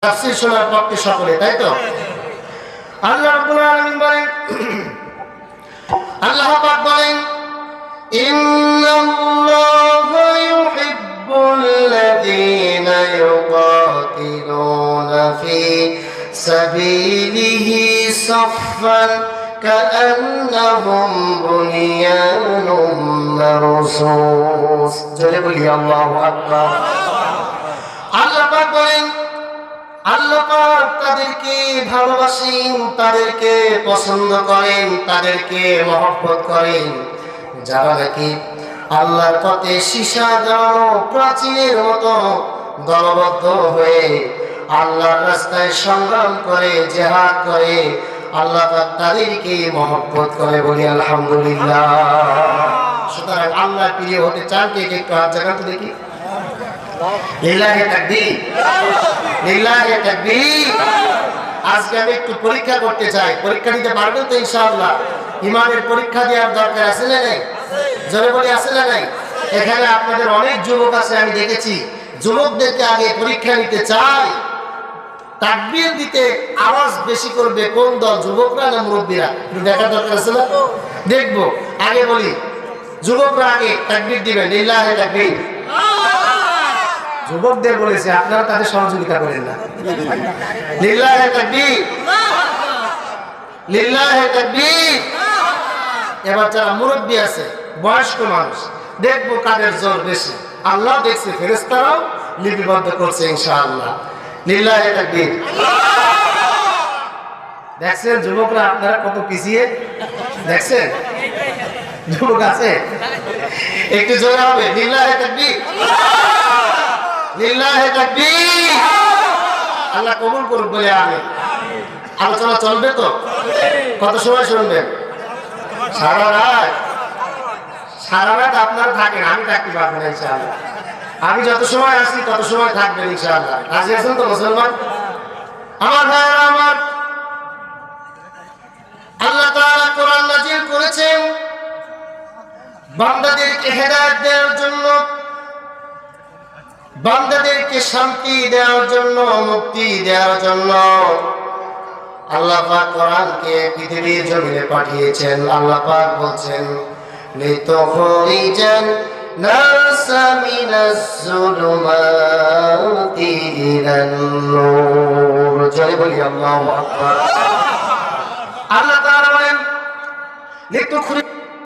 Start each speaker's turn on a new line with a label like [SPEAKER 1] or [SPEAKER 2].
[SPEAKER 1] তাফসীর শোনার পক্ষে সকলে, তাই তো? আল্লাহ রাব্বুল আলামিন বলেন, আল্লাহ পাক বলেন, ইন্নাল্লাহা ইউহিব্বুল্লাযীনা ইউকাতিলুনা ফী সাবিলিহি সাফফান কাআন্নাহুম বুনিয়ানুম মারসুস। জোরে বলি আল্লাহু আকবার। আল্লাহ পাক বলেন, আল্লাহ পাক তাদেরকে ভালোবাসেন, তাদেরকে পছন্দ করেন, তাদেরকে মহব্বত করেন যারা নাকি আল্লাহর পথে সীসা জড়ানো প্রাচীরের মতো দলবদ্ধ হয়ে আল্লাহর রাস্তায় সংগ্রাম করে, জিহাদ করে। আল্লাহ পাক তাদেরকে মহব্বত করে, বলি আলহামদুলিল্লাহ। সুতরাং আল্লাহর প্রিয় হতে চান কে? একটু হাত জাগান তো দেখি। লিল্লাহি তাকবীর, লিল্লাহি তাকবীর। আজকে আমি একটু পরীক্ষা করতে চাই। পরীক্ষা দিতে পারবেন তো ইনশাআল্লাহ? ইমানের পরীক্ষা দেওয়ার দরকার আছে না নাই? জোরে বলি আছে না নাই? এখানে আপনাদের অনেক যুবক আছে, আমি দেখেছি। যুবকদেরকে আগে পরীক্ষা নিতে চাই। তাকবীর দিতে আওয়াজ বেশি করবে কোন দল, যুবকরা না মুরব্বীরা? একটু দেখার দরকার আছে না? দেখবো। আগে বলি, যুবকরা আগে তাকবীর দিবেন। লিল্লাহি তাকবীর। যুবকদের বলেছে, আপনারা তাদের সহযোগিতা করেন না। লিল্লাহি তাকবীর, লিল্লাহি তাকবীর। এবার যারা মুরব্বী আছে, বয়স্ক মানুষ, দেখবো কাদের জোর বেশি। আল্লাহ দেখছে, ফেরেশতারাও লিপিবদ্ধ করছে ইনশাআল্লাহ। লিল্লাহি তাকবীর। দেখছেন যুবকরা আপনারা কত পিছিয়ে? দেখছেন যুবক আছে? একটু জোরে হবে। লিল্লাহি তাকবীর, লিল্লাহি তাকবীর। আল্লাহ কবুল করুক বলে আমিন। আলোচনা চলবে তো? কত সময় শুনবেন? সারা রাত? সারা রাত আপনারা থাকেন, আমি থাকতে পারবো না ইনশাআল্লাহ। আমি যত সময় আসি তত সময় থাকবেন ইনশাআল্লাহ। রাজি আছেন তো মুসলমান? আমার ভাইরা আমার, আল্লাহ তাআলা কোরআন নাযিল করেছেন বান্দাদেরকে হেদায়েত দেওয়ার জন্য, বান্দাদেরকে শান্তি দেওয়ার জন্য, মুক্তি দেওয়ার জন্য। আল্লাহ পাক কোরআনকে পৃথিবীর জমিনে পাঠিয়েছেন। আল্লাহ পাক বলছেন, লিতুখরিজান নাসা মিনাজ যুলুমাতি ইলান নূর। জয় বলি আল্লাহু আকবার। আল্লাহ তাআলা বলেন, লিতুখরিজ